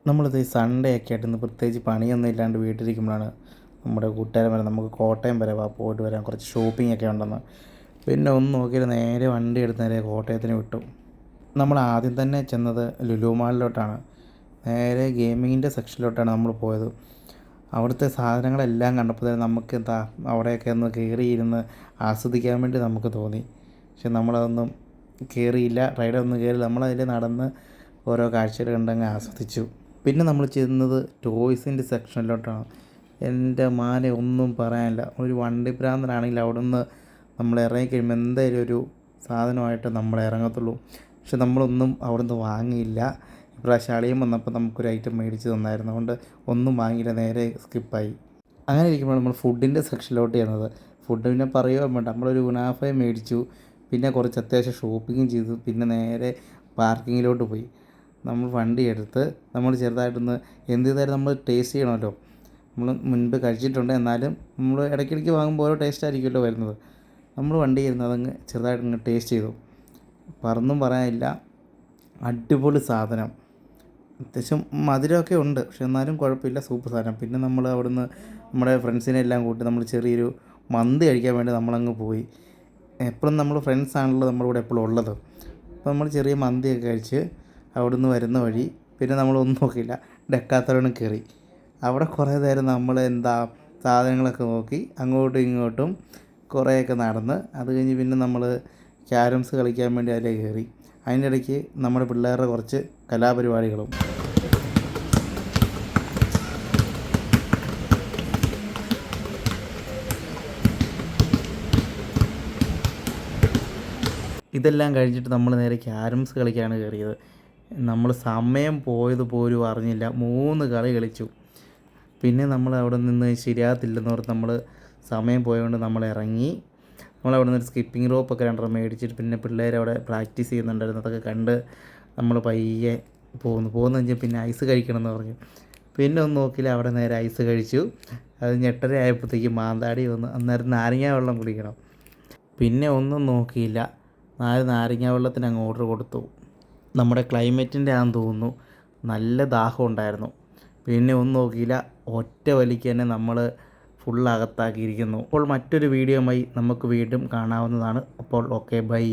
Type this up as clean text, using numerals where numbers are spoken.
നമ്മളിത് ഈ സൺഡേ ഒക്കെ ആയിട്ട് ഇന്ന് പ്രത്യേകിച്ച് പണിയൊന്നും ഇല്ലാണ്ട് വീട്ടിലിരിക്കുമ്പോഴാണ് നമ്മുടെ കൂട്ടുകാരൻ വരെ നമുക്ക് കോട്ടയം വരെ പോയിട്ട് വരാൻ കുറച്ച് ഷോപ്പിംഗ് ഒക്കെ ഉണ്ടെന്ന്. പിന്നെ ഒന്ന് നോക്കിയിട്ട് നേരെ വണ്ടി എടുത്ത് നേരെ കോട്ടയത്തിന് വിട്ടു. നമ്മൾ ആദ്യം തന്നെ ചെന്നത് ലുലു മാളിലോട്ടാണ്. നേരെ ഗെയിമിങ്ങിൻ്റെ സെക്ഷനിലോട്ടാണ് നമ്മൾ പോയത്. അവിടുത്തെ സാധനങ്ങളെല്ലാം കണ്ടപ്പോൾ തന്നെ നമുക്ക് എന്താ അവിടെയൊക്കെ ഒന്ന് കയറിയിരുന്ന് ആസ്വദിക്കാൻ വേണ്ടി നമുക്ക് തോന്നി. പക്ഷെ നമ്മളതൊന്നും കയറിയില്ല, റൈഡൊന്നും കയറി. നമ്മളതിൽ നടന്ന് ഓരോ കാഴ്ചകൾ കണ്ടങ്ങ് ആസ്വദിച്ചു. പിന്നെ നമ്മൾ ചെന്നത് ടോയ്സിൻ്റെ സെക്ഷനിലോട്ടാണ്. എൻ്റെ മാനെ ഒന്നും പറയാനില്ല, ഒരു വണ്ടി ഭ്രാന്തനാണെങ്കിൽ അവിടെ നിന്ന് നമ്മൾ ഇറങ്ങിക്കഴിയുമ്പോൾ എന്തായാലും ഒരു സാധനമായിട്ട് നമ്മൾ ഇറങ്ങത്തുള്ളൂ. പക്ഷെ നമ്മളൊന്നും അവിടെ നിന്ന് വാങ്ങിയില്ല. ഇപ്രാവശ്യം അളിയൻ വന്നപ്പോൾ നമുക്കൊരു ഐറ്റം മേടിച്ച് തന്നായിരുന്നു, അതുകൊണ്ട് ഒന്നും വാങ്ങിയില്ല, നേരെ സ്കിപ്പായി. അങ്ങനെ ഇരിക്കുമ്പോൾ നമ്മൾ ഫുഡിൻ്റെ സെക്ഷനിലോട്ട് ചെന്നത്. ഫുഡ് പിന്നെ പറയുകയോ വേണ്ട, നമ്മളൊരു ഗുണാഫയും മേടിച്ചു. പിന്നെ കുറച്ച് അത്യാവശ്യം ഷോപ്പിങ്ങും ചെയ്തു. പിന്നെ നേരെ പാർക്കിങ്ങിലോട്ട് പോയി. നമ്മൾ വണ്ടി എടുത്ത് നമ്മൾ ചെറുതായിട്ടൊന്ന് എന്ത് ചെയ്താലും നമ്മൾ ടേസ്റ്റ് ചെയ്യണമല്ലോ. നമ്മൾ മുൻപ് കഴിച്ചിട്ടുണ്ട്, എന്നാലും നമ്മൾ ഇടയ്ക്കിടയ്ക്ക് വാങ്ങുമ്പോൾ ഓരോ ടേസ്റ്റ് ആയിരിക്കുമല്ലോ വരുന്നത്. നമ്മൾ വണ്ടി ഇരുന്ന് അതങ്ങ് ചെറുതായിട്ടങ്ങ് ടേസ്റ്റ് ചെയ്തു. പറന്നും പറയാനില്ല, അടിപൊളി സാധനം. അത്യാവശ്യം മധുരമൊക്കെ ഉണ്ട്, പക്ഷെ എന്നാലും കുഴപ്പമില്ല, സൂപ്പർ സാധനം. പിന്നെ നമ്മൾ അവിടുന്ന് നമ്മുടെ ഫ്രണ്ട്സിനെ എല്ലാം കൂട്ടി നമ്മൾ ചെറിയൊരു മന്തി കഴിക്കാൻ വേണ്ടി നമ്മളങ്ങ് പോയി. എപ്പോഴും നമ്മൾ ഫ്രണ്ട്സാണല്ലോ നമ്മുടെ കൂടെ എപ്പോഴും ഉള്ളത്. അപ്പോൾ നമ്മൾ ചെറിയ മന്തിയൊക്കെ കഴിച്ച് അവിടുന്ന് വരുന്ന വഴി പിന്നെ നമ്മളൊന്നും നോക്കിയില്ല, ഡെക്കാത്തലോണിൽ കയറി. അവിടെ കുറേ നേരം നമ്മൾ എന്താ സാധനങ്ങളൊക്കെ നോക്കി അങ്ങോട്ടും ഇങ്ങോട്ടും കുറേയൊക്കെ നടന്ന് അത് കഴിഞ്ഞ് പിന്നെ നമ്മൾ ക്യാരംസ് കളിക്കാൻ വേണ്ടി അതിലേ കയറി. അതിൻ്റെ ഇടയ്ക്ക് നമ്മുടെ പിള്ളേരുടെ കുറച്ച് കലാപരിപാടികളും. ഇതെല്ലാം കഴിഞ്ഞിട്ട് നമ്മൾ നേരെ ക്യാരംസ് കളിക്കാണ് കയറിയത്. നമ്മൾ സമയം പോയത് പോലും അറിഞ്ഞില്ല, 3 കളി കളിച്ചു. പിന്നെ നമ്മൾ അവിടെ നിന്ന് ശരിയാകത്തില്ലെന്ന് ഓർത്ത് നമ്മൾ സമയം പോയതുകൊണ്ട് നമ്മൾ ഇറങ്ങി. നമ്മളവിടെ നിന്ന് ഒരു സ്കിപ്പിംഗ് റോപ്പൊക്കെ 2 മേടിച്ചിട്ട് പിന്നെ പിള്ളേരവിടെ പ്രാക്ടീസ് ചെയ്യുന്നുണ്ടായിരുന്നു, അതൊക്കെ കണ്ട് നമ്മൾ പയ്യെ പോകുന്നു വെച്ചാൽ പിന്നെ ഐസ് കഴിക്കണമെന്ന് പറഞ്ഞു. പിന്നെ ഒന്നും നോക്കിയില്ല, അവിടെ നേരെ ഐസ് കഴിച്ചു. അത് 8:30 ആയപ്പോഴത്തേക്ക് മാന്താടി വന്നു. അന്നേരം നാരങ്ങ വെള്ളം കുടിക്കണം. പിന്നെ ഒന്നും നോക്കിയില്ല, 4 നാരങ്ങ വെള്ളത്തിന് അങ്ങ് ഓർഡർ കൊടുത്തു. നമ്മുടെ ക്ലൈമറ്റിൻ്റെ ആണെന്ന് തോന്നുന്നു, നല്ല ദാഹം ഉണ്ടായിരുന്നു. പിന്നെ ഒന്നും നോക്കിയില്ല, ഒറ്റ വലിക്ക് തന്നെ നമ്മൾ ഫുള്ളകത്താക്കിയിരിക്കുന്നു. അപ്പോൾ മറ്റൊരു വീഡിയോയുമായി നമുക്ക് വീണ്ടും കാണാവുന്നതാണ്. അപ്പോൾ ഓക്കെ, ബൈ.